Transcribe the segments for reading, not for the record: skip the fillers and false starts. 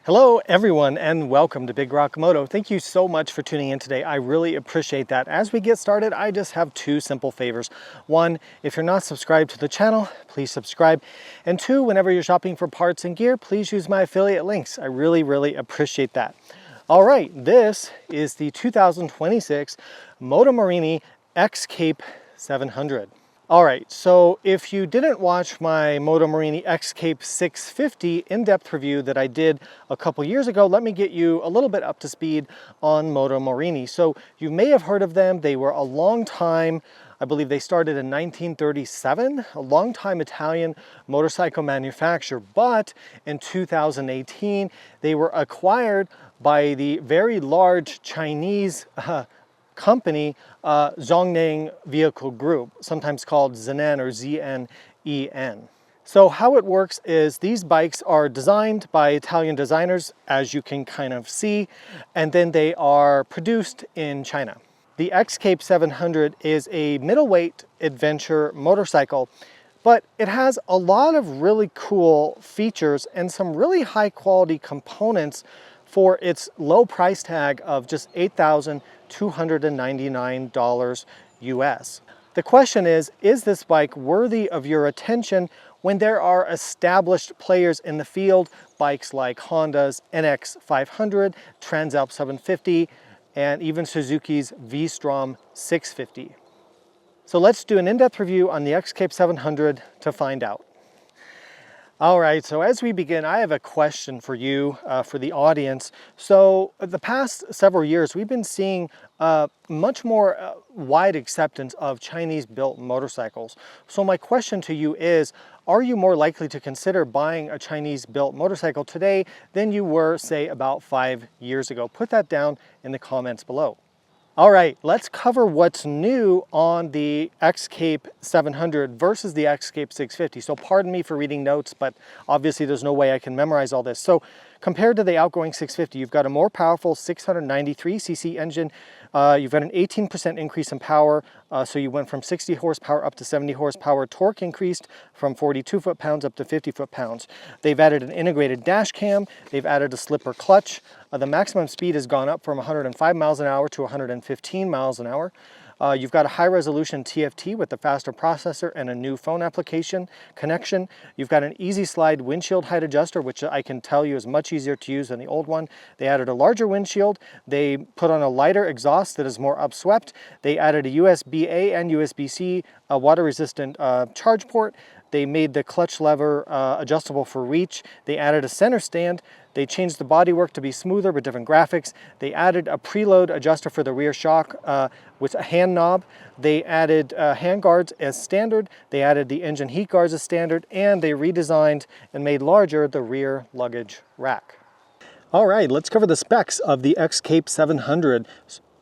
Hello everyone and welcome to Big Rock Moto. Thank you so much for tuning in today. I really appreciate that. As we get started, I just have two simple favors. One, if you're not subscribed to the channel, please subscribe. And two, whenever you're shopping for parts and gear, please use my affiliate links. I really appreciate that. All right, this is the 2026 Moto Morini X-Cape 700. All right, so if you didn't watch my Moto Morini X-Cape 650 in-depth review that I did a couple years ago, let me get you a little bit up to speed on Moto Morini. So you may have heard of them. They were a long time, I believe they started in 1937, a long time Italian motorcycle manufacturer, but in 2018, they were acquired by the very large Chinese company, Zhongning Vehicle Group, sometimes called Zenan or Z-N-E-N. So how it works is these bikes are designed by Italian designers, as you can kind of see, and then they are produced in China. The X-Cape 700 is a middleweight adventure motorcycle, but it has a lot of really cool features and some really high quality components for its low price tag of just $8,299 US. The question is this bike worthy of your attention when there are established players in the field, bikes like Honda's NX500, Transalp 750, and even Suzuki's V-Strom 650? So let's do an in-depth review on the X-Cape 700 to find out. All right, so as we begin, I have a question for you, for the audience. So the past several years, we've been seeing much more wide acceptance of Chinese-built motorcycles. So my question to you is, are you more likely to consider buying a Chinese-built motorcycle today than you were, say, about 5 years ago? Put that down in the comments below. All right, let's cover what's new on the X-Cape 700 versus the X-Cape 650. So pardon me for reading notes, but obviously there's no way I can memorize all this. So compared to the outgoing 650, you've got a more powerful 693cc engine. You've got an 18% increase in power. So you went from 60 horsepower up to 70 horsepower. Torque increased from 42 foot-pounds up to 50 foot-pounds. They've added an integrated dash cam. They've added a slipper clutch. The maximum speed has gone up from 105 miles an hour to 115 miles an hour. You've got a high-resolution TFT with a faster processor and a new phone application connection. You've got an easy slide windshield height adjuster, which I can tell you is much easier to use than the old one. They added a larger windshield. They put on a lighter exhaust that is more upswept. They added a USB-A and USB-C water-resistant charge port. They made the clutch lever adjustable for reach. They added a center stand. They changed the bodywork to be smoother with different graphics. They added a preload adjuster for the rear shock with a hand knob. They added hand guards as standard. They added the engine heat guards as standard, and they redesigned and made larger the rear luggage rack. All right, let's cover the specs of the X-Cape 700.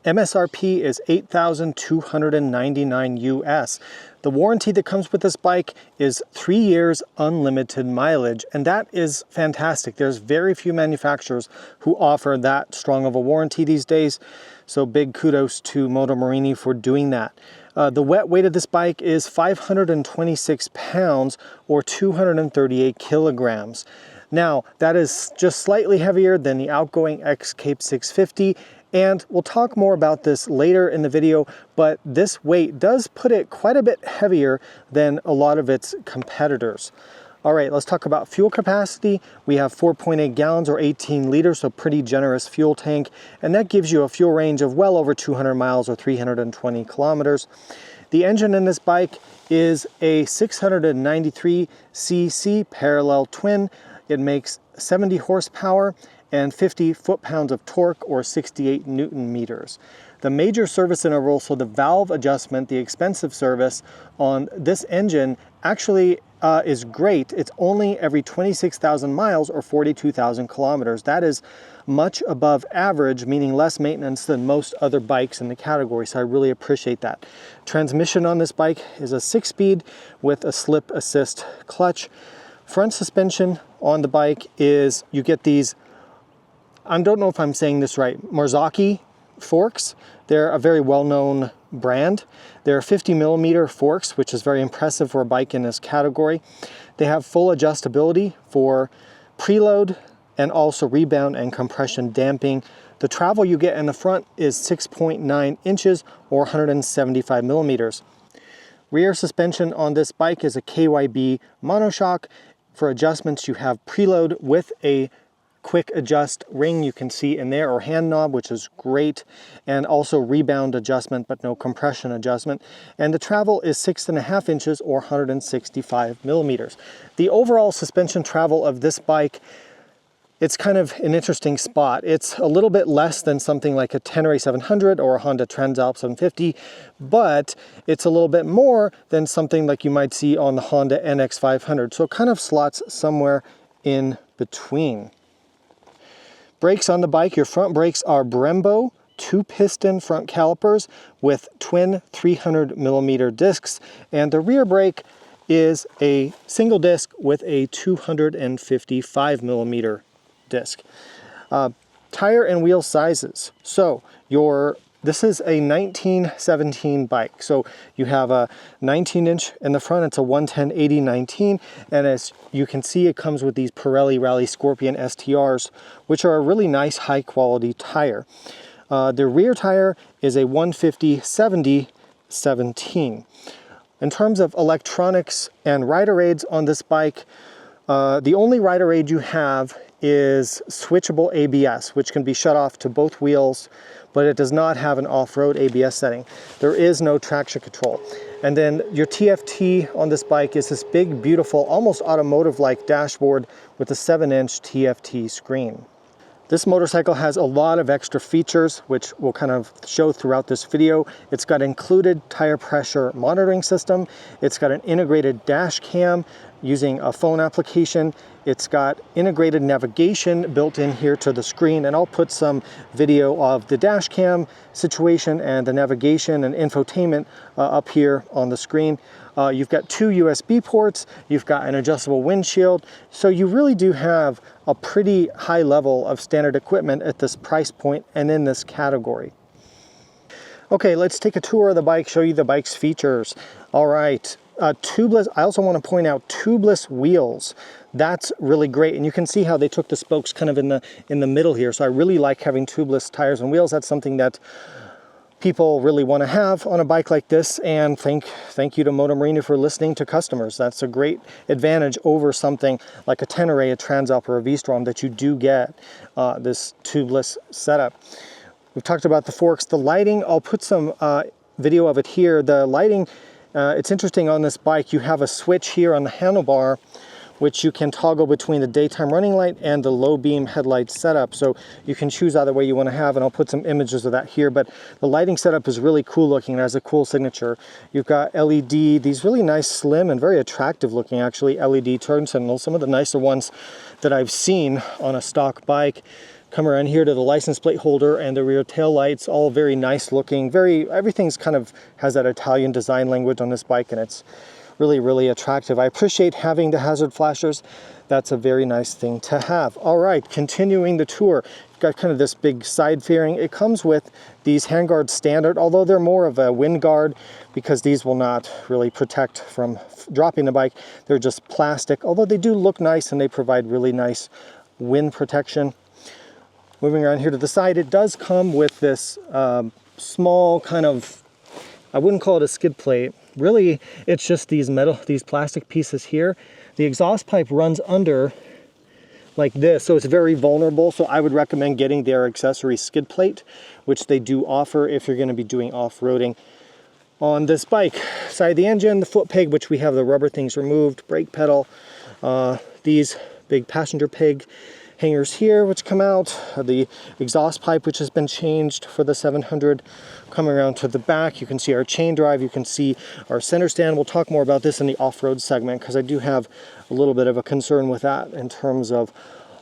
MSRP is $8,299 US. The warranty that comes with this bike is 3 years unlimited mileage, and that is fantastic. There's very few manufacturers who offer that strong of a warranty these days, so big kudos to Moto Morini for doing that. The wet weight of this bike is 526 pounds or 238 kilograms. Now, that is just slightly heavier than the outgoing X-Cape 650, and we'll talk more about this later in the video, but this weight does put it quite a bit heavier than a lot of its competitors. All right, let's talk about fuel capacity. We have 4.8 gallons or 18 liters, so pretty generous fuel tank, and that gives you a fuel range of well over 200 miles or 320 kilometers. The engine in this bike is a 693cc parallel twin. It makes 70 horsepower and 50 foot-pounds of torque or 68 Newton meters. The major service interval, so the valve adjustment, the expensive service on this engine actually is great. It's only every 26,000 miles or 42,000 kilometers. That is much above average, meaning less maintenance than most other bikes in the category, so I really appreciate that. Transmission on this bike is a 6-speed with a slip assist clutch. Front suspension on the bike is, you get these, I don't know if I'm saying this right, Marzocchi forks. They're a very well-known brand. They're 50 millimeter forks, which is very impressive for a bike in this category. They have full adjustability for preload and also rebound and compression damping. The travel you get in the front is 6.9 inches or 175 millimeters. Rear suspension on this bike is a KYB monoshock. For adjustments, you have preload with a quick adjust ring you can see in there, or hand knob, which is great, and also rebound adjustment but no compression adjustment. And the travel is 6.5 inches or 165 millimeters. The overall suspension travel of this bike, it's kind of an interesting spot. It's a little bit less than something like a Tenere 700 or a Honda Transalp 750, but it's a little bit more than something like you might see on the Honda NX500. So it kind of slots somewhere in between. Brakes on the bike, your front brakes are Brembo 2-piston front calipers with twin 300 millimeter discs, and the rear brake is a single disc with a 255 millimeter disc. Tire and wheel sizes. So this is a 1917 bike. So you have a 19-inch in the front. It's a 110/80/19, and as you can see, it comes with these Pirelli Rally Scorpion STRs, which are a really nice high-quality tire. The rear tire is a 150/70/17. In terms of electronics and rider aids on this bike, the only rider aid you have is switchable ABS, which can be shut off to both wheels, but it does not have an off-road ABS setting. There is no traction control. And then your TFT on this bike is this big, beautiful, almost automotive-like dashboard with a 7-inch TFT screen. This motorcycle has a lot of extra features, which we'll kind of show throughout this video. It's got included tire pressure monitoring system. It's got an integrated dash cam using a phone application. It's got integrated navigation built in here to the screen, and I'll put some video of the dash cam situation and the navigation and infotainment up here on the screen. You've got 2 USB ports, you've got an adjustable windshield, so you really do have a pretty high level of standard equipment at this price point and in this category. Okay, let's take a tour of the bike, show you the bike's features. All right, tubeless. I also want to point out tubeless wheels. That's really great, and you can see how they took the spokes kind of in the middle here. So I really like having tubeless tires and wheels. That's something that people really want to have on a bike like this, and thank you to Moto Morini for listening to customers. That's a great advantage over something like a Tenere, a Transalp, or a V-Strom that you do get this tubeless setup. We've talked about the forks, the lighting. I'll put some video of it here. The lighting, it's interesting on this bike. You have a switch here on the handlebar, which you can toggle between the daytime running light and the low beam headlight setup. So you can choose either way you want to have, and I'll put some images of that here. But the lighting setup is really cool looking. It has a cool signature. You've got LED, these really nice, slim, and very attractive looking, actually, LED turn signals. Some of the nicer ones that I've seen on a stock bike. Come around here to the license plate holder and the rear tail lights, all very nice looking. Everything's kind of has that Italian design language on this bike, and it's really, really attractive. I appreciate having the hazard flashers. That's a very nice thing to have. All right, continuing the tour. You've got kind of this big side fairing. It comes with these handguards standard, although they're more of a wind guard because these will not really protect from dropping the bike. They're just plastic, although they do look nice and they provide really nice wind protection. Moving around here to the side, it does come with this small kind of, I wouldn't call it a skid plate. Really, it's just these plastic pieces here. The exhaust pipe runs under like this, so it's very vulnerable. So I would recommend getting their accessory skid plate, which they do offer if you're going to be doing off-roading on this bike. Side of the engine, the foot peg, which we have the rubber things removed, brake pedal, these big passenger peg hangers here which come out, the exhaust pipe which has been changed for the 700. Coming around to the back, you can see our chain drive, you can see our center stand. We'll talk more about this in the off-road segment because I do have a little bit of a concern with that in terms of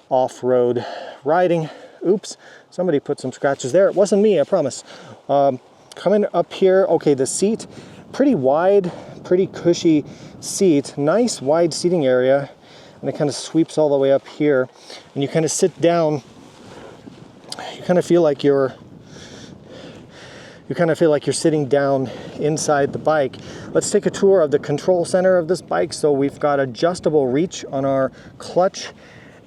off-road riding. Oops, somebody put some scratches there. It wasn't me, I promise. Coming up here, okay, the seat, pretty wide, pretty cushy seat, nice wide seating area. And it kind of sweeps all the way up here, and you kind of sit down. You kind of feel like you're sitting down inside the bike. Let's take a tour of the control center of this bike. So we've got adjustable reach on our clutch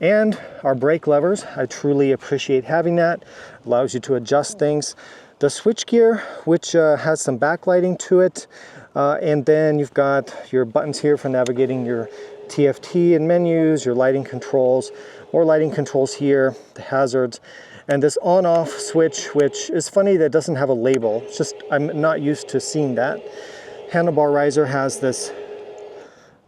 And our brake levers, I truly appreciate having that. Allows you to adjust things. The switchgear, which has some backlighting to it. And then you've got your buttons here for navigating your TFT and menus, your lighting controls, more lighting controls here, the hazards, and this on-off switch, which is funny that it doesn't have a label. It's just, I'm not used to seeing that. Handlebar riser has this,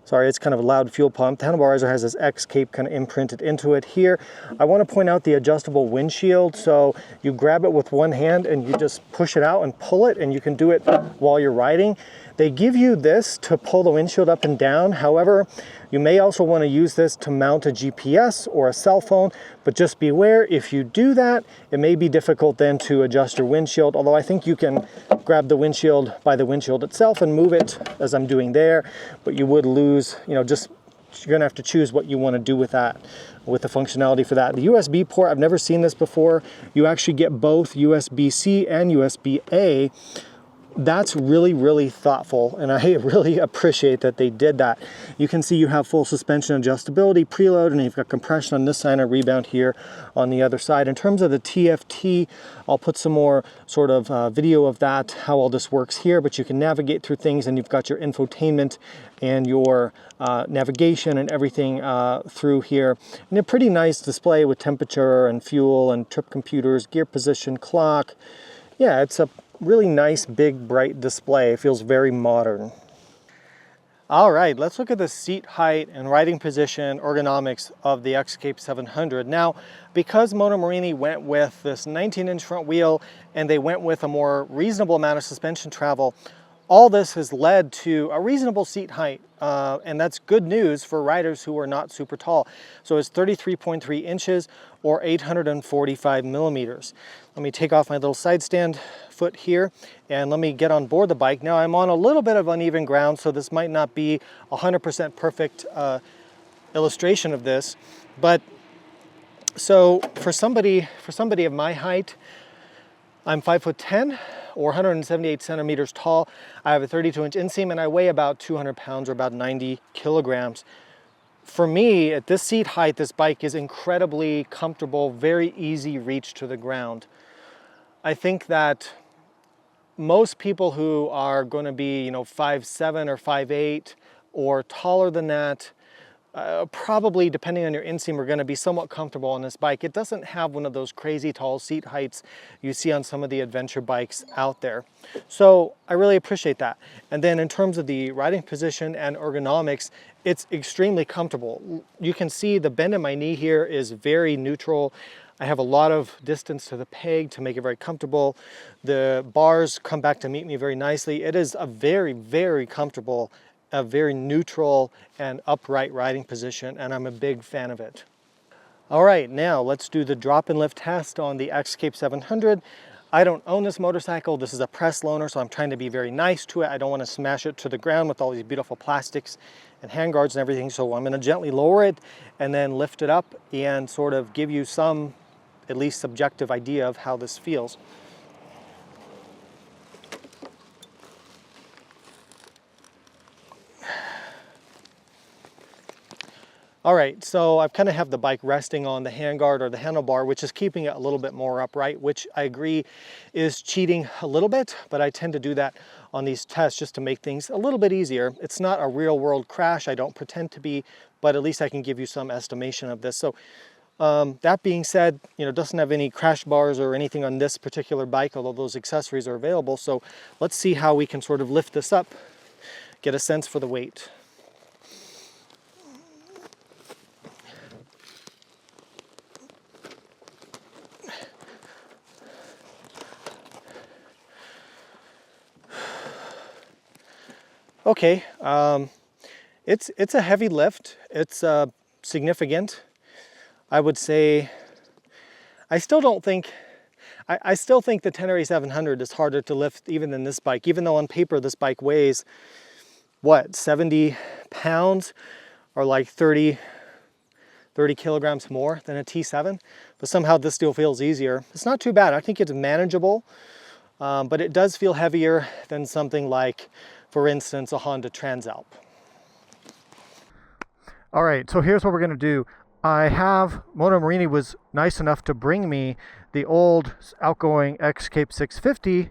sorry, it's kind of a loud fuel pump. The handlebar riser has this X-Cape kind of imprinted into it here. I want to point out the adjustable windshield. So you grab it with one hand and you just push it out and pull it, and you can do it while you're riding. They give you this to pull the windshield up and down. However, you may also want to use this to mount a GPS or a cell phone, but just beware, if you do that, it may be difficult then to adjust your windshield, although I think you can grab the windshield by the windshield itself and move it as I'm doing there, but you would lose, you know, just, you're gonna have to choose what you want to do with that, with the functionality for that. The USB port, I've never seen this before. You actually get both USB-C and USB-A. That's really, really thoughtful, and I really appreciate that they did that. You can see you have full suspension adjustability, preload, and you've got compression on this side and rebound here on the other side. In terms of the TFT, I'll put some more sort of video of that, how all this works here, but you can navigate through things, and you've got your infotainment and your navigation and everything through here. And a pretty nice display with temperature and fuel and trip computers, gear position, clock. Yeah, it's a really nice, big, bright display. It feels very modern. All right, let's look at the seat height and riding position ergonomics of the X-Cape 700. Now, because Moto Morini went with this 19-inch front wheel and they went with a more reasonable amount of suspension travel, all this has led to a reasonable seat height, and that's good news for riders who are not super tall. So it's 33.3 inches or 845 millimeters. Let me take off my little side stand foot here and let me get on board the bike. Now I'm on a little bit of uneven ground, so this might not be 100% perfect illustration of this, but so for somebody of my height, I'm 5'10", or 178 centimeters tall. I have a 32-inch inseam and I weigh about 200 pounds or about 90 kilograms. For me, at this seat height, this bike is incredibly comfortable, very easy reach to the ground. I think that most people who are going to be, 5'7" or 5'8" or taller than that, probably, depending on your inseam, are going to be somewhat comfortable on this bike. It doesn't have one of those crazy tall seat heights you see on some of the adventure bikes out there. So I really appreciate that. And then in terms of the riding position and ergonomics, it's extremely comfortable. You can see the bend in my knee here is very neutral. I have a lot of distance to the peg to make it very comfortable. The bars come back to meet me very nicely. It is a very, very comfortable, a very neutral and upright riding position, and I'm a big fan of it. All right, now let's do the drop and lift test on the X-Cape 700. I don't own this motorcycle. This is a press loaner, so I'm trying to be very nice to it. I don't want to smash it to the ground with all these beautiful plastics and handguards and everything, so I'm going to gently lower it and then lift it up and sort of give you some, at least subjective idea of how this feels. All right, so I've kind of have the bike resting on the handguard or the handlebar, which is keeping it a little bit more upright, which I agree is cheating a little bit, but I tend to do that on these tests just to make things a little bit easier. It's not a real world crash, I don't pretend to be, but at least I can give you some estimation of this. So that being said, it doesn't have any crash bars or anything on this particular bike, although those accessories are available. So let's see how we can sort of lift this up, get a sense for the weight. Okay, it's a heavy lift. It's significant. I would say, I still think the Tenere 700 is harder to lift even than this bike, even though on paper this bike weighs, what, 70 pounds or like 30 kilograms more than a T7, but somehow this still feels easier. It's not too bad. I think it's manageable, but it does feel heavier than something like, for instance, a Honda Transalp. All right, so here's what we're gonna do. Moto Morini was nice enough to bring me the old outgoing X-Cape 650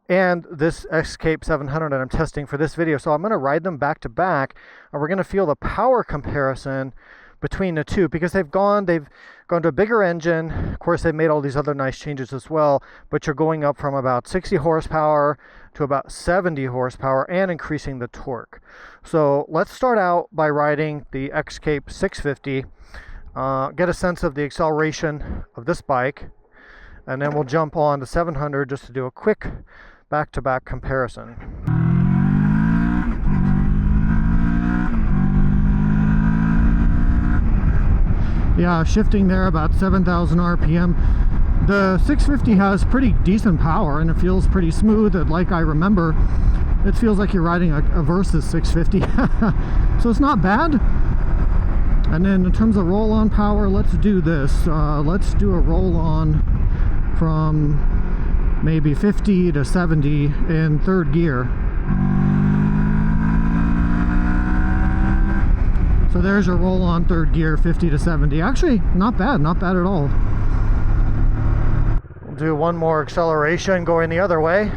and this X-Cape 700 that I'm testing for this video. So I'm going to ride them back to back, and we're going to feel the power comparison between the two, because they've gone to a bigger engine. Of course, they've made all these other nice changes as well, but you're going up from about 60 horsepower to about 70 horsepower and increasing the torque. So let's start out by riding the X-Cape 650, get a sense of the acceleration of this bike, and then we'll jump on the 700 just to do a quick back-to-back comparison. Yeah, shifting there about 7,000 RPM. The 650 has pretty decent power and it feels pretty smooth. Like I remember, it feels like you're riding a Versus 650. So it's not bad. And then in terms of roll-on power, let's do this. Let's do a roll-on from maybe 50 to 70 in third gear. So there's your roll on third gear, 50 to 70. Actually, not bad at all. We'll do one more acceleration going the other way.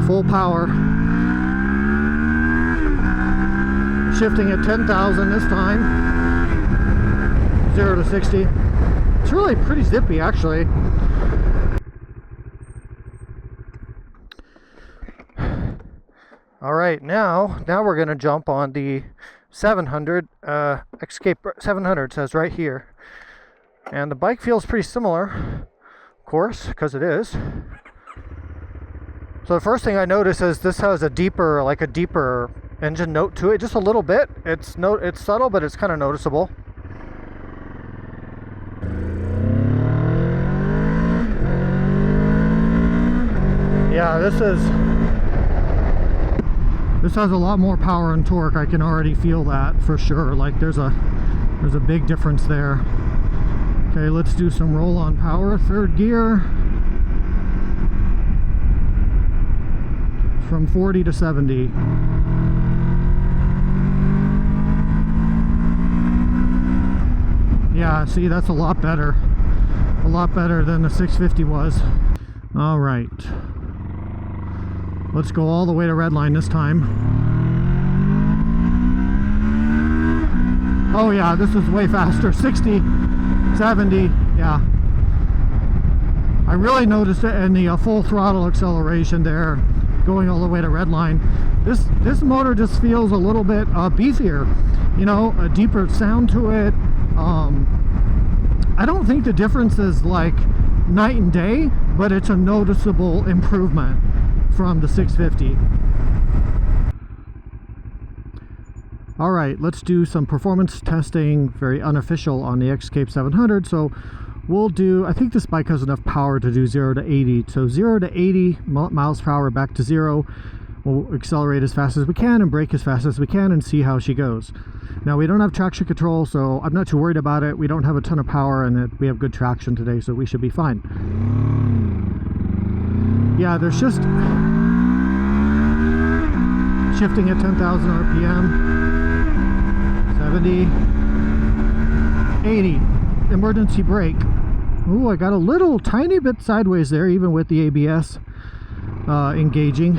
Full power. Shifting at 10,000 this time. 0 to 60. It's really pretty zippy, actually. All right, now we're going to jump on the 700, X-Cape 700 says right here, and the bike feels pretty similar, of course, because it is. So the first thing I notice is this has a deeper engine note to it, just a little bit. It's subtle, but it's kind of noticeable. Yeah, this has a lot more power and torque. I can already feel that for sure. Like there's a big difference there. Okay, let's do some roll-on power. Third gear. From 40 to 70. Yeah, see, that's a lot better. A lot better than the 650 was. All right. Let's go all the way to red line this time. Oh yeah, this is way faster. 60, 70, yeah. I really noticed it in the full throttle acceleration there, going all the way to red line. This motor just feels a little bit beefier, you know, a deeper sound to it. I don't think the difference is like night and day, but it's a noticeable improvement from the 650. All right, let's do some performance testing, very unofficial, on the X-Cape 700. So we'll do, I think this bike has enough power to do 0 to 80. So 0 to 80 miles per hour back to 0. We'll accelerate as fast as we can and brake as fast as we can and see how she goes. Now, we don't have traction control, so I'm not too worried about it. We don't have a ton of power, and we have good traction today, so we should be fine. Yeah, there's just shifting at 10,000 RPM, 70, 80, emergency brake. Ooh, I got a little tiny bit sideways there, even with the ABS engaging.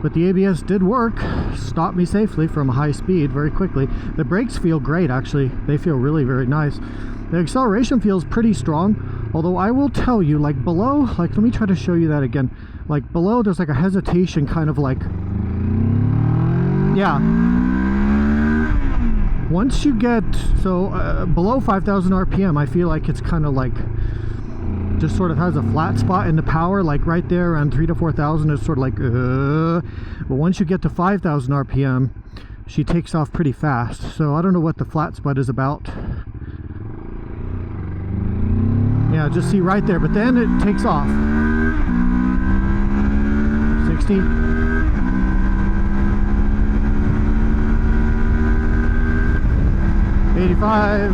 But the ABS did work, stopped me safely from high speed very quickly. The brakes feel great, actually. They feel really very nice. The acceleration feels pretty strong, although I will tell you, like below, like let me try to show you that again. Like below, there's like a hesitation, kind of like, yeah. Once you get, so below 5,000 RPM, I feel like it's kind of like, just sort of has a flat spot in the power, like right there around 3,000 to 4,000 is sort of like, but once you get to 5,000 RPM, she takes off pretty fast. So I don't know what the flat spot is about. Yeah, just see right there, but then it takes off. 60. 85.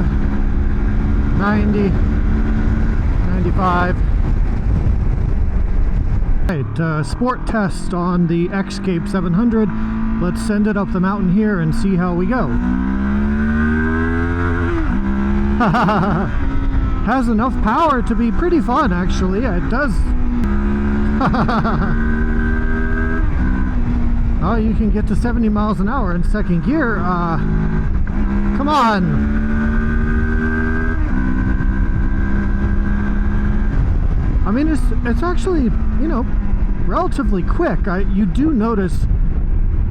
90. 95. Right, sport test on the X-Cape 700. Let's send it up the mountain here and see how we go. Has enough power to be pretty fun, actually. It does. Oh, you can get to 70 miles an hour in second gear. Come on. I mean, it's actually, you know, relatively quick. You do notice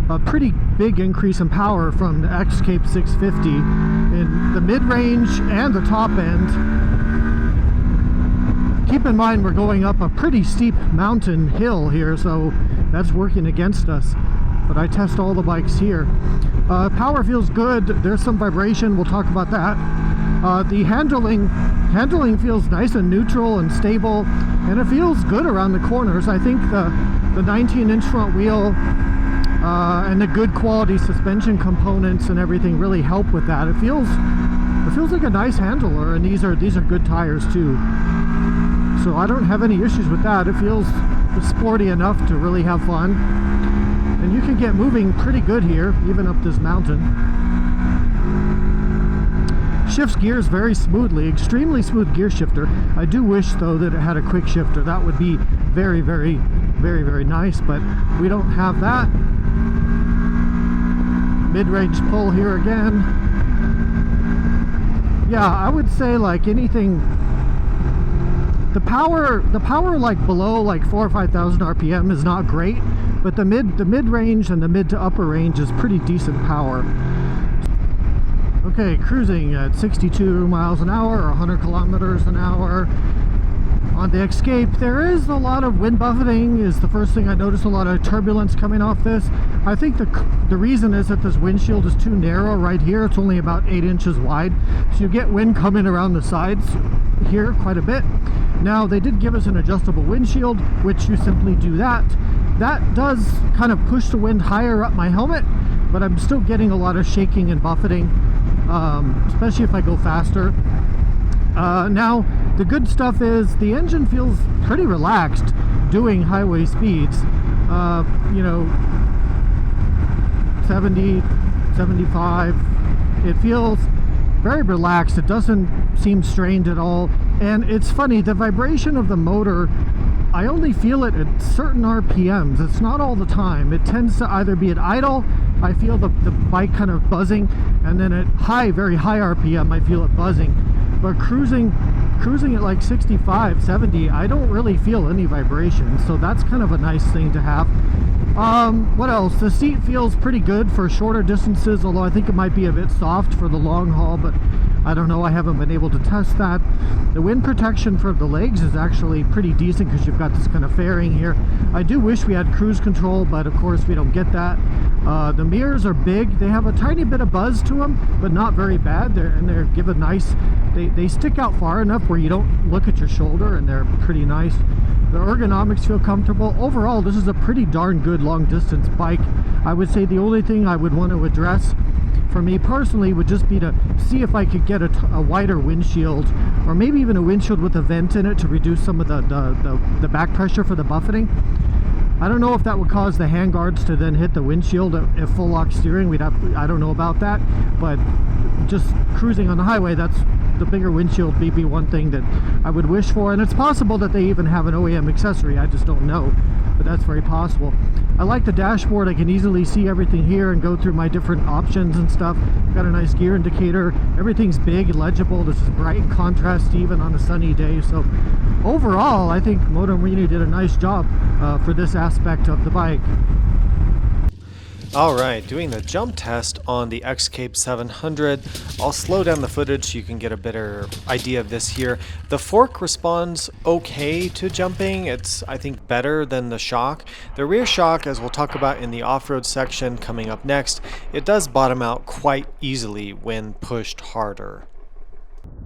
a pretty big increase in power from the X-Cape 650 in the mid-range and the top end. Keep in mind we're going up a pretty steep mountain hill here, so that's working against us. But I test all the bikes here. Power feels good. There's some vibration. We'll talk about that. The handling feels nice and neutral and stable, and it feels good around the corners. I think the 19-inch front wheel and the good quality suspension components and everything really help with that. It feels like a nice handler, and these are good tires too. So I don't have any issues with that. It feels sporty enough to really have fun. And you can get moving pretty good here, even up this mountain. Shifts gears very smoothly, extremely smooth gear shifter. I do wish though that it had a quick shifter. That would be very, very, very, very nice, but we don't have that. Mid-range pull here again. Yeah, I would say like anything, the power like below like 4,000 or 5,000 RPM is not great, but the mid-range and the mid to upper range is pretty decent power. Okay, cruising at 62 miles an hour or 100 kilometers an hour on the X-Cape. There is a lot of wind buffeting is the first thing I noticed, a lot of turbulence coming off this. I think the reason is that this windshield is too narrow right here. It's only about 8 inches wide, so you get wind coming around the sides here quite a bit. Now they did give us an adjustable windshield, which you simply do that. That does kind of push the wind higher up my helmet, but I'm still getting a lot of shaking and buffeting, especially if I go faster. Now the good stuff is the engine feels pretty relaxed doing highway speeds. You know, 70, 75, it feels very relaxed. It doesn't seem strained at all. And it's funny, the vibration of the motor, I only feel it at certain RPMs. It's not all the time. It tends to either be at idle, I feel the bike kind of buzzing, and then at very high RPM, I feel it buzzing. But cruising at like 65, 70, I don't really feel any vibration. So that's kind of a nice thing to have. What else? The seat feels pretty good for shorter distances, although I think it might be a bit soft for the long haul, but I don't know, I haven't been able to test that. The wind protection for the legs is actually pretty decent because you've got this kind of fairing here. I do wish we had cruise control, but of course we don't get that. The mirrors are big. They have a tiny bit of buzz to them, but not very bad. They're give a nice, they stick out far enough where you don't look at your shoulder, and they're pretty nice. The ergonomics feel comfortable. Overall, this is a pretty darn good long distance bike. I would say the only thing I would want to address for me personally would just be to see if I could get a wider windshield, or maybe even a windshield with a vent in it to reduce some of the back pressure for the buffeting. I don't know if that would cause the handguards to then hit the windshield at full lock steering. I don't know about that, but just cruising on the highway, that's the bigger windshield may be one thing that I would wish for, and it's possible that they even have an OEM accessory. I just don't know, but that's very possible. I like the dashboard. I can easily see everything here and go through my different options and stuff. Got a nice gear indicator. Everything's big, legible. This is bright and contrast even on a sunny day. So overall, I think Moto Morini did a nice job for this aspect of the bike. Alright, doing the jump test on the X-Cape 700. I'll slow down the footage so you can get a better idea of this here. The fork responds okay to jumping. It's, I think, better than the shock. The rear shock, as we'll talk about in the off-road section coming up next, it does bottom out quite easily when pushed harder.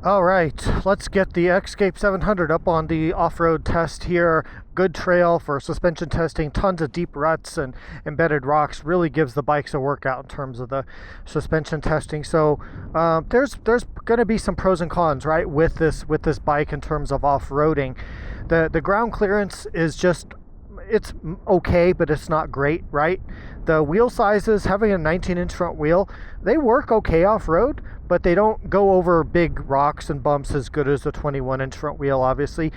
All right, let's get the X-Cape 700 up on the off-road test here. Good trail for suspension testing, tons of deep ruts and embedded rocks. Really gives the bikes a workout in terms of the suspension testing. So there's going to be some pros and cons, right, with this bike in terms of off-roading. The ground clearance is just, it's okay, but it's not great, right? The wheel sizes, having a 19-inch front wheel, they work okay off-road, but they don't go over big rocks and bumps as good as the 21-inch front wheel, obviously.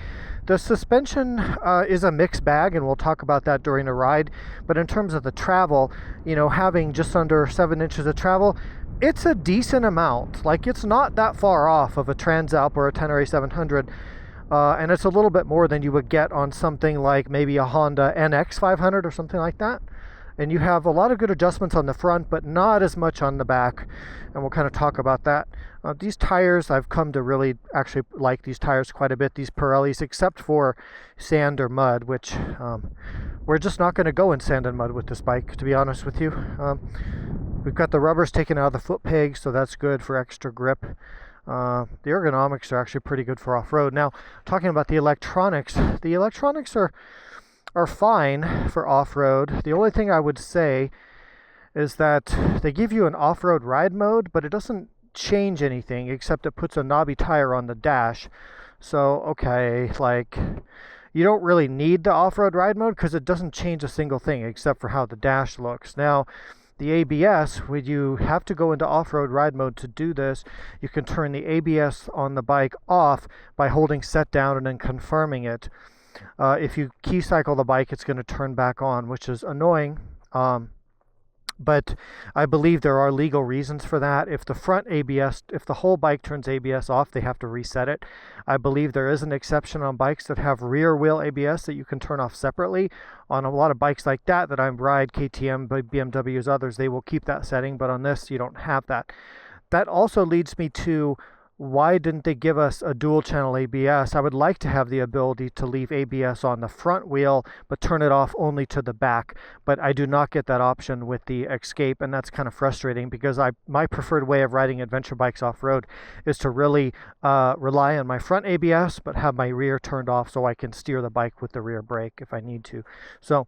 The suspension is a mixed bag, and we'll talk about that during the ride. But in terms of the travel, you know, having just under 7 inches of travel, it's a decent amount. Like, it's not that far off of a Transalp or a Tenere 700. And it's a little bit more than you would get on something like maybe a Honda NX500 or something like that. And you have a lot of good adjustments on the front, but not as much on the back. And we'll kind of talk about that. These tires, I've come to really actually like these tires quite a bit, these Pirellis, except for sand or mud, which we're just not going to go in sand and mud with this bike, to be honest with you. We've got the rubbers taken out of the foot pegs, so that's good for extra grip. The ergonomics are actually pretty good for off-road. Now, talking about the electronics are fine for off-road. The only thing I would say is that they give you an off-road ride mode, but it doesn't change anything except it puts a knobby tire on the dash. So, okay, like, you don't really need the off-road ride mode because it doesn't change a single thing except for how the dash looks. Now, the ABS, when you have to go into off-road ride mode to do this, you can turn the ABS on the bike off by holding set down and then confirming it. If you key cycle the bike, it's going to turn back on, which is annoying. But I believe there are legal reasons for that. If the front ABS, if the whole bike turns ABS off, they have to reset it. I believe there is an exception on bikes that have rear wheel ABS that you can turn off separately. On a lot of bikes like that I ride, KTM, BMWs, others, they will keep that setting, but on this, you don't have that. That also leads me to, why didn't they give us a dual channel ABS? I would like to have the ability to leave ABS on the front wheel, but turn it off only to the back. But I do not get that option with the X-Cape, and that's kind of frustrating because my preferred way of riding adventure bikes off-road is to really rely on my front ABS, but have my rear turned off so I can steer the bike with the rear brake if I need to. So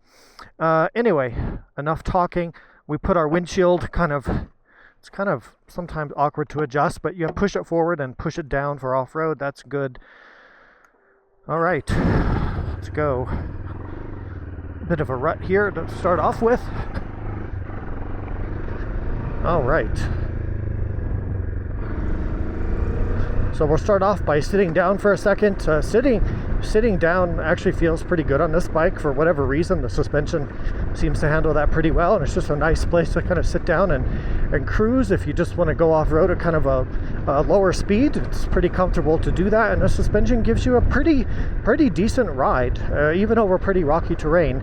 anyway, enough talking. We put our windshield it's kind of sometimes awkward to adjust, but you push it forward and push it down for off-road. That's good. All right, let's go. Bit of a rut here to start off with. All right. So we'll start off by sitting down for a second. Sitting down actually feels pretty good on this bike for whatever reason. The suspension seems to handle that pretty well, and it's just a nice place to kind of sit down and cruise. If you just want to go off-road at kind of a lower speed, it's pretty comfortable to do that, and the suspension gives you a pretty decent ride, even over pretty rocky terrain,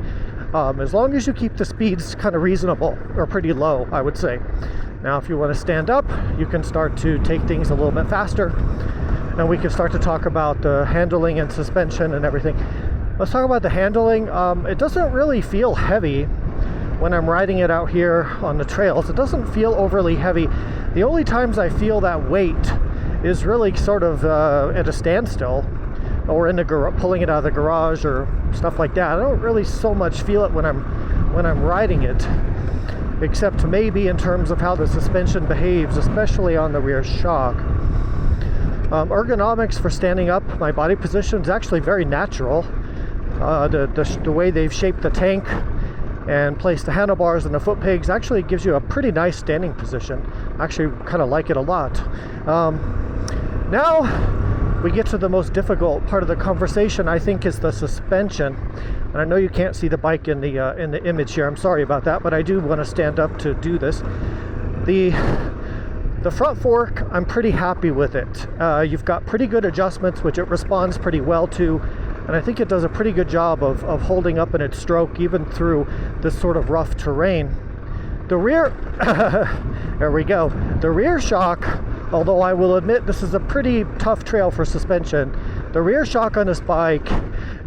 as long as you keep the speeds kind of reasonable or pretty low, I would say. Now, if you want to stand up, you can start to take things a little bit faster, and we can start to talk about the handling and suspension and everything. Let's talk about the handling. It doesn't really feel heavy when I'm riding it out here on the trails. It doesn't feel overly heavy. The only times I feel that weight is really sort of at a standstill, or in the pulling it out of the garage or stuff like that. I don't really so much feel it when I'm riding it, except maybe in terms of how the suspension behaves, especially on the rear shock. Ergonomics for standing up, my body position is actually very natural. The way they've shaped the tank and placed the handlebars and the foot pegs actually gives you a pretty nice standing position. I actually kind of like it a lot. Now we get to the most difficult part of the conversation, I think, is the suspension. And I know you can't see the bike in the image here. I'm sorry about that, but I do want to stand up to do this. The front fork, I'm pretty happy with it. You've got pretty good adjustments, which it responds pretty well to, and I think it does a pretty good job of holding up in its stroke, even through this sort of rough terrain. The rear, there we go. The rear shock, although I will admit this is a pretty tough trail for suspension, the rear shock on this bike,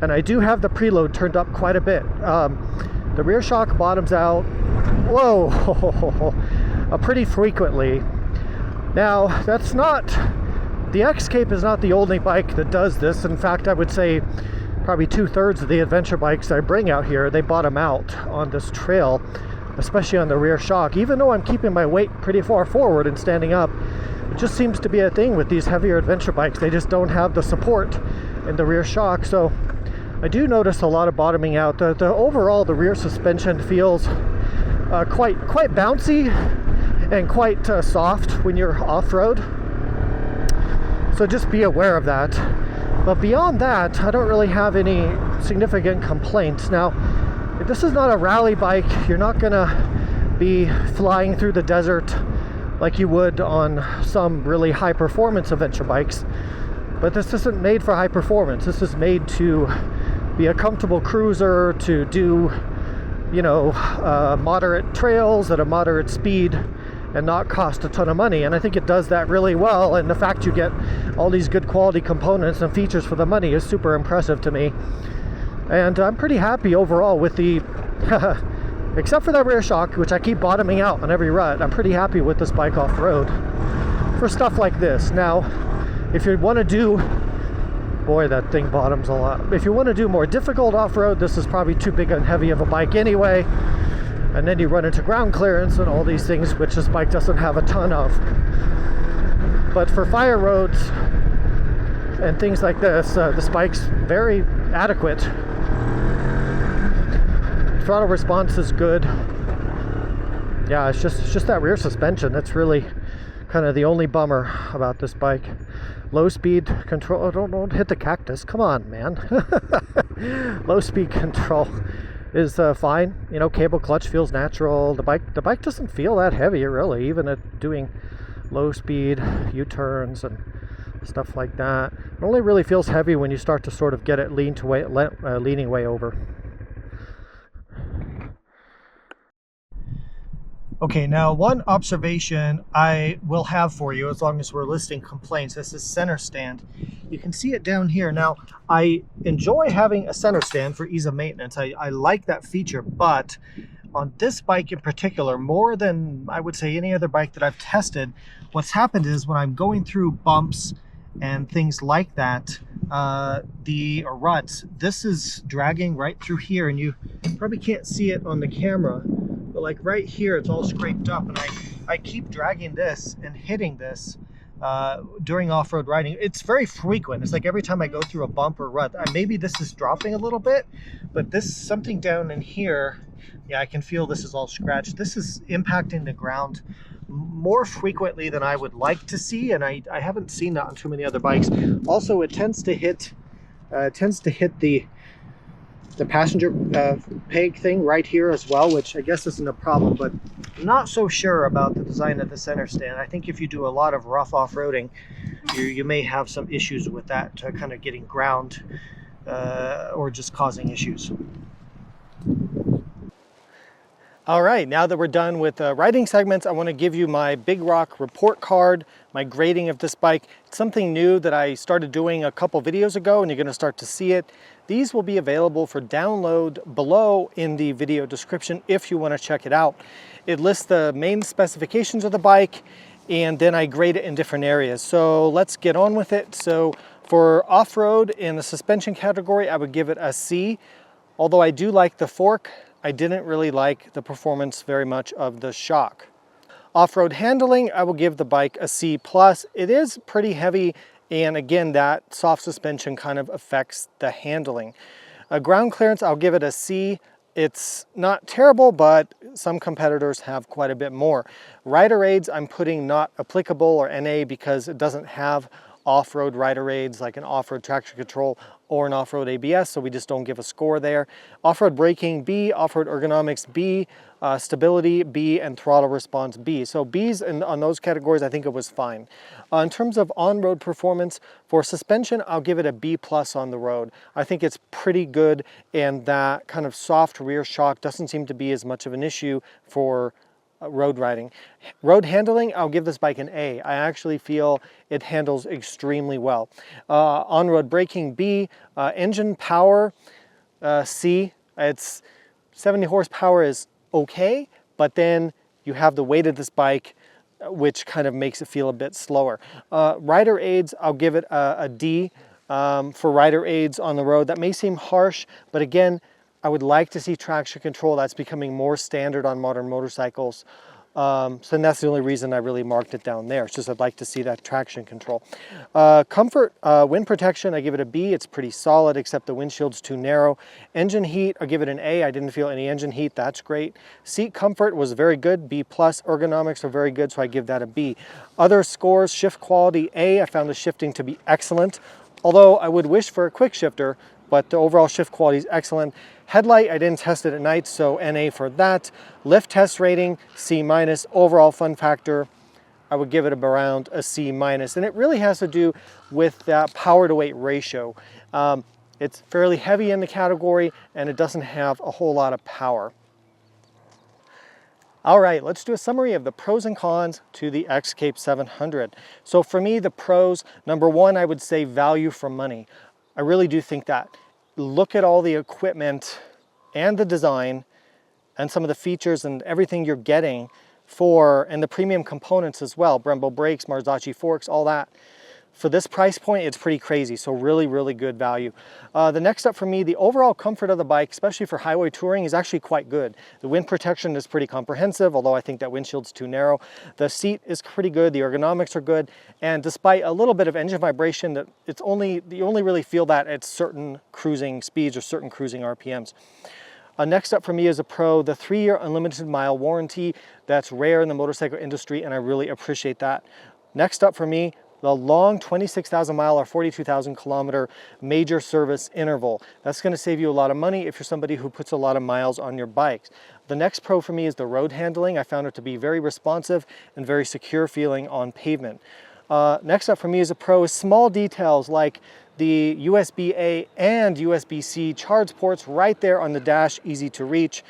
and I do have the preload turned up quite a bit. The rear shock bottoms out, whoa, pretty frequently. Now, the X-Cape is not the only bike that does this. In fact, I would say probably 2/3 of the adventure bikes I bring out here, they bottom out on this trail, especially on the rear shock. Even though I'm keeping my weight pretty far forward and standing up, it just seems to be a thing with these heavier adventure bikes. They just don't have the support in the rear shock. So I do notice a lot of bottoming out. The overall, the rear suspension feels quite bouncy. and quite soft when you're off-road. So just be aware of that. But beyond that, I don't really have any significant complaints. Now, this is not a rally bike. You're not gonna be flying through the desert like you would on some really high performance adventure bikes. But this isn't made for high performance. This is made to be a comfortable cruiser, to do, you know, moderate trails at a moderate speed and not cost a ton of money. And I think it does that really well. And the fact you get all these good quality components and features for the money is super impressive to me. And I'm pretty happy overall with the, except for that rear shock, which I keep bottoming out on every rut, I'm pretty happy with this bike off-road for stuff like this. Now, if you want to do, boy, that thing bottoms a lot. If you want to do more difficult off-road, this is probably too big and heavy of a bike anyway. And then you run into ground clearance and all these things, which this bike doesn't have a ton of. But for fire roads and things like this, this bike's very adequate. Throttle response is good. Yeah, it's just that rear suspension that's really kind of the only bummer about this bike. Low speed control. Oh, don't hit the cactus. Come on, man. Low speed control is fine. You know, cable clutch feels natural. The bike doesn't feel that heavy, really, even at doing low speed U-turns and stuff like that. It only really feels heavy when you start to sort of get it leaning way over. Okay, now one observation I will have for you, as long as we're listing complaints, this is center stand. You can see it down here. Now, I enjoy having a center stand for ease of maintenance. I like that feature, but on this bike in particular, more than I would say any other bike that I've tested, what's happened is when I'm going through bumps and things like that, the ruts, this is dragging right through here, and you probably can't see it on the camera, but like right here, it's all scraped up, and I keep dragging this and hitting this during off-road riding. It's very frequent. It's like every time I go through a bump or rut, maybe this is dropping a little bit, but this, something down in here, yeah, I can feel this is all scratched. This is impacting the ground more frequently than I would like to see, and I haven't seen that on too many other bikes. Also, it tends to hit the passenger peg thing right here as well, which I guess isn't a problem, but I'm not so sure about the design of the center stand. I think if you do a lot of rough off-roading, you may have some issues with that, kind of getting ground or just causing issues. All right, now that we're done with riding segments, I want to give you my Big Rock report card, my grading of this bike. It's something new that I started doing a couple videos ago, and you're going to start to see it. These will be available for download below in the video description if you want to check it out. It lists the main specifications of the bike, and then I grade it in different areas. So let's get on with it. So for off-road in the suspension category, I would give it a C. Although I do like the fork, I didn't really like the performance very much of the shock. Off-road handling, I will give the bike a C+. It is pretty heavy, and again, that soft suspension kind of affects the handling. Ground clearance, I'll give it a C. It's not terrible, but some competitors have quite a bit more. Rider aids, I'm putting not applicable or NA because it doesn't have off-road rider aids like an off-road traction control or an off-road ABS, so we just don't give a score there. Off-road braking, B. Off-road ergonomics, B. Stability, B. And throttle response, B. So B's on those categories, I think it was fine. In terms of on-road performance, for suspension, I'll give it a B+ on the road. I think it's pretty good, and that kind of soft rear shock doesn't seem to be as much of an issue for road riding. Road handling, I'll give this bike an A. I actually feel it handles extremely well. On-road braking, B. Engine power, C. It's 70 horsepower is okay, but then you have the weight of this bike, which kind of makes it feel a bit slower. Rider aids, I'll give it a D for rider aids on the road. That may seem harsh, but again, I would like to see traction control. That's becoming more standard on modern motorcycles. So that's the only reason I really marked it down there. It's just I'd like to see that traction control. Comfort, wind protection, I give it a B. It's pretty solid, except the windshield's too narrow. Engine heat, I give it an A. I didn't feel any engine heat. That's great. Seat comfort was very good, B+. Ergonomics are very good, so I give that a B. Other scores, shift quality, A. I found the shifting to be excellent, although I would wish for a quick shifter, but the overall shift quality is excellent. Headlight, I didn't test it at night, so NA for that. Lift test rating, C-. Overall fun factor, I would give it around a C-. And it really has to do with that power to weight ratio. It's fairly heavy in the category, and it doesn't have a whole lot of power. All right, let's do a summary of the pros and cons to the X-Cape 700. So for me, the pros, number one, I would say value for money. I really do think that. Look at all the equipment and the design and some of the features and everything you're getting for, and the premium components as well, Brembo brakes, Marzocchi forks, all that. For this price point, it's pretty crazy, so really, really good value. The next up for me, the overall comfort of the bike, especially for highway touring, is actually quite good. The wind protection is pretty comprehensive, although I think that windshield's too narrow. The seat is pretty good, the ergonomics are good, and despite a little bit of engine vibration, you only really feel that at certain cruising speeds or certain cruising RPMs. Next up for me is a pro, the 3-year unlimited mile warranty. That's rare in the motorcycle industry, and I really appreciate that. Next up for me, the long 26,000 mile or 42,000 kilometer major service interval. That's going to save you a lot of money if you're somebody who puts a lot of miles on your bikes. The next pro for me is the road handling. I found it to be very responsive and very secure feeling on pavement. Next up for me is a pro is small details like the USB-A and USB-C charge ports right there on the dash, easy to reach.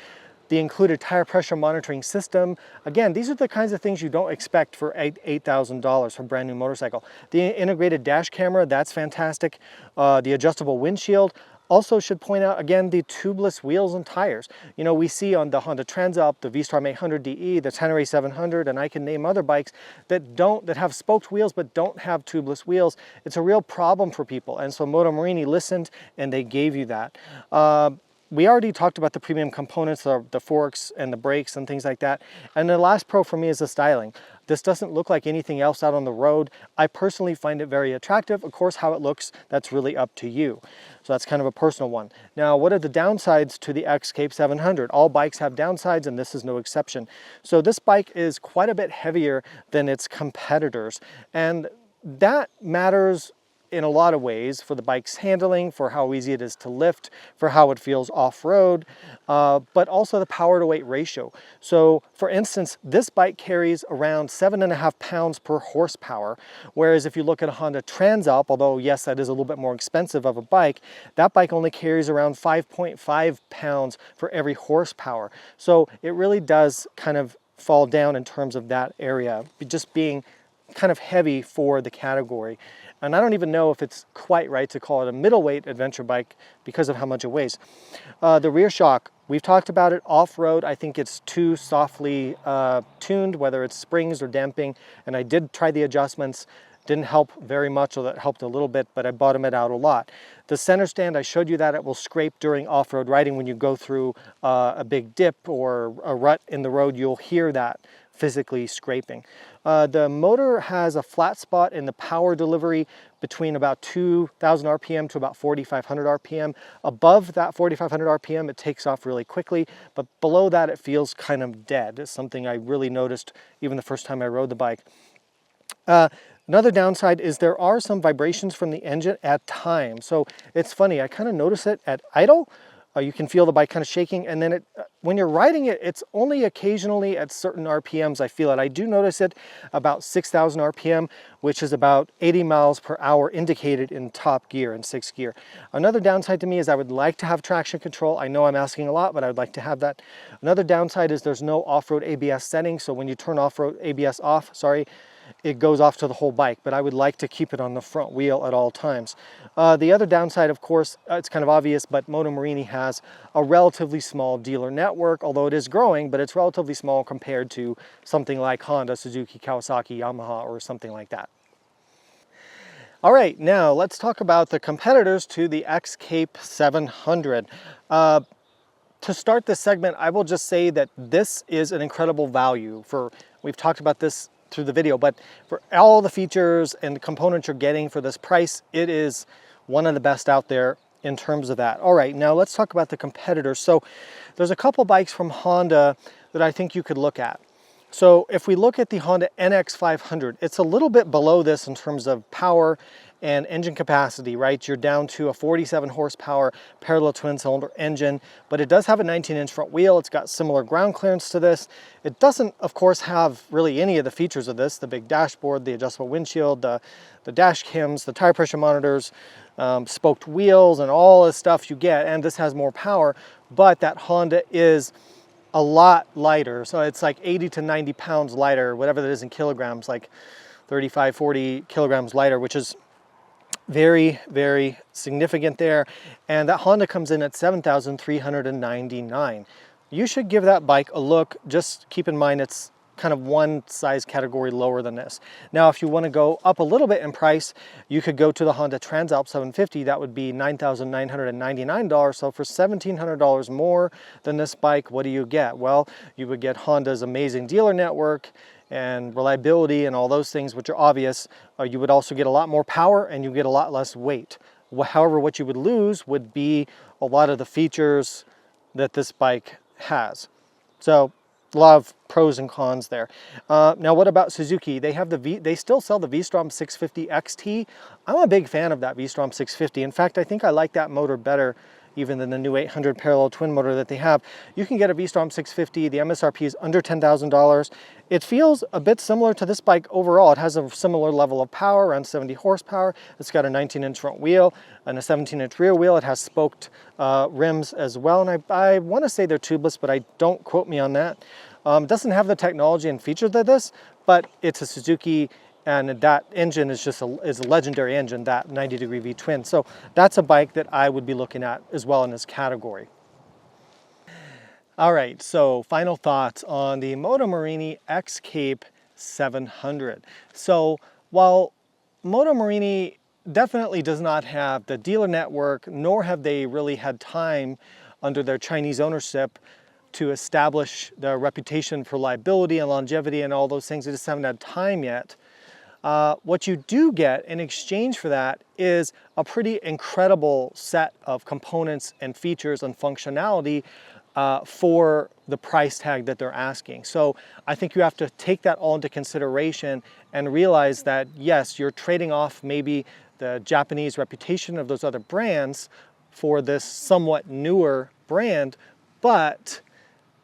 The included tire pressure monitoring system. Again, these are the kinds of things you don't expect for $8,000 for a brand new motorcycle. The integrated dash camera, that's fantastic. The adjustable windshield. Also should point out, again, the tubeless wheels and tires. You know, we see on the Honda Transalp, the V-Strom 800DE, the Tenere 700, and I can name other bikes that have spoked wheels but don't have tubeless wheels. It's a real problem for people, and so Moto Morini listened and they gave you that. We already talked about the premium components, the forks and the brakes and things like that. And the last pro for me is the styling. This doesn't look like anything else out on the road. I personally find it very attractive. Of course, how it looks, that's really up to you. So that's kind of a personal one. Now, what are the downsides to the X-Cape 700? All bikes have downsides, and this is no exception. So this bike is quite a bit heavier than its competitors, and that matters in a lot of ways for the bike's handling, for how easy it is to lift, for how it feels off-road, but also the power to weight ratio. So for instance, this bike carries around 7.5 pounds per horsepower, whereas if you look at a Honda Transalp, although yes, that is a little bit more expensive of a bike, that bike only carries around 5.5 pounds for every horsepower. So it really does kind of fall down in terms of that area, just being kind of heavy for the category. And I don't even know if it's quite right to call it a middleweight adventure bike because of how much it weighs. The rear shock, we've talked about it off-road. I think it's too softly tuned, whether it's springs or damping. And I did try the adjustments. Didn't help very much, or that helped a little bit, but I bottomed it out a lot. The center stand, I showed you that it will scrape during off-road riding. When you go through a big dip or a rut in the road, you'll hear that physically scraping. The motor has a flat spot in the power delivery between about 2,000 RPM to about 4,500 RPM. Above that 4,500 RPM, it takes off really quickly, but below that, it feels kind of dead. It's something I really noticed even the first time I rode the bike. Another downside is there are some vibrations from the engine at times. So it's funny, I kind of notice it at idle. You can feel the bike kind of shaking, and then when you're riding it, it's only occasionally at certain RPMs I feel it. I do notice it about 6,000 RPM, which is about 80 miles per hour indicated in top gear, in 6th gear. Another downside to me is I would like to have traction control. I know I'm asking a lot, but I would like to have that. Another downside is there's no off-road ABS setting, so when you turn off-road ABS off, it goes off to the whole bike, but I would like to keep it on the front wheel at all times. The other downside, of course, it's kind of obvious, but Moto Morini has a relatively small dealer network, although it is growing, but it's relatively small compared to something like Honda, Suzuki, Kawasaki, Yamaha, or something like that. All right, now let's talk about the competitors to the X-Cape 700. to start this segment, I will just say that this is an incredible value for, we've talked about this through the video, but for all the features and the components you're getting for this price, it is one of the best out there in terms of that. All right, now let's talk about the competitors. So there's a couple bikes from Honda that I think you could look at. So if we look at the Honda NX500, it's a little bit below this in terms of power and engine capacity, right? You're down to a 47 horsepower parallel twin cylinder engine, but it does have a 19-inch front wheel. It's got similar ground clearance to this. It doesn't, of course, have really any of the features of this, the big dashboard, the adjustable windshield, the dash cams, the tire pressure monitors, spoked wheels, and all the stuff you get. And this has more power, but that Honda is a lot lighter. So it's like 80 to 90 pounds lighter, whatever that is in kilograms, like 35, 40 kilograms lighter, which is very, very significant there. And that Honda comes in at $7,399. You should give that bike a look. Just keep in mind it's kind of one size category lower than this. Now, if you want to go up a little bit in price, you could go to the Honda Transalp 750. That would be $9,999. So for $1,700 more than this bike, what do you get? Well, you would get Honda's amazing dealer network and reliability and all those things, which are obvious. You would also get a lot more power and you get a lot less weight. However, what you would lose would be a lot of the features that this bike has. So a lot of pros and cons there. Now, what about Suzuki? They still sell the V-Strom 650 XT. I'm a big fan of that V-Strom 650. In fact, I think I like that motor better even than the new 800 parallel twin motor that they have. You can get a V-Strom 650. The MSRP is under $10,000. It feels a bit similar to this bike overall. It has a similar level of power, around 70 horsepower. It's got a 19-inch front wheel and a 17-inch rear wheel. It has spoked rims as well. And I want to say they're tubeless, but don't quote me on that. It doesn't have the technology and features of this, but it's a Suzuki, and that engine is just a legendary engine, that 90-degree V-twin. So that's a bike that I would be looking at as well in this category. All right, so final thoughts on the Moto Morini X-Cape 700. So while Moto Morini definitely does not have the dealer network, nor have they really had time under their Chinese ownership to establish their reputation for reliability and longevity and all those things, they just haven't had time yet. What you do get in exchange for that is a pretty incredible set of components and features and functionality for the price tag that they're asking. So I think you have to take that all into consideration and realize that, yes, you're trading off maybe the Japanese reputation of those other brands for this somewhat newer brand, but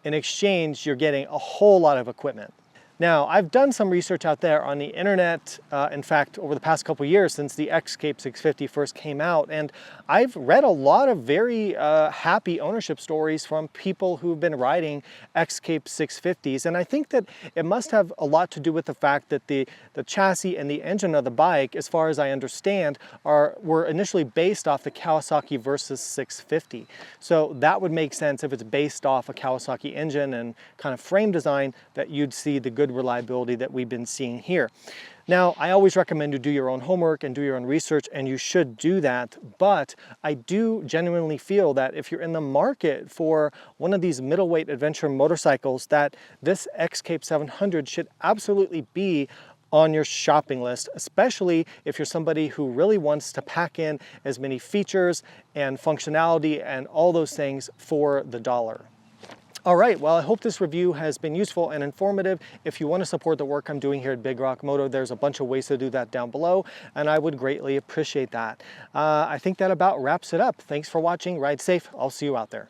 in exchange, you're getting a whole lot of equipment. Now, I've done some research out there on the internet, in fact, over the past couple years since the X-Cape 650 first came out, and I've read a lot of very happy ownership stories from people who've been riding X-Cape 650s, and I think that it must have a lot to do with the fact that the chassis and the engine of the bike, as far as I understand, were initially based off the Kawasaki Versys 650. So that would make sense if it's based off a Kawasaki engine and kind of frame design, that you'd see the good reliability that we've been seeing here. Now, I always recommend you do your own homework and do your own research, and you should do that, but I do genuinely feel that if you're in the market for one of these middleweight adventure motorcycles, that this X-Cape 700 should absolutely be on your shopping list, especially if you're somebody who really wants to pack in as many features and functionality and all those things for the dollar. All right, well, I hope this review has been useful and informative. If you want to support the work I'm doing here at Big Rock Moto, there's a bunch of ways to do that down below, and I would greatly appreciate that. I think that about wraps it up. Thanks for watching. Ride safe. I'll see you out there.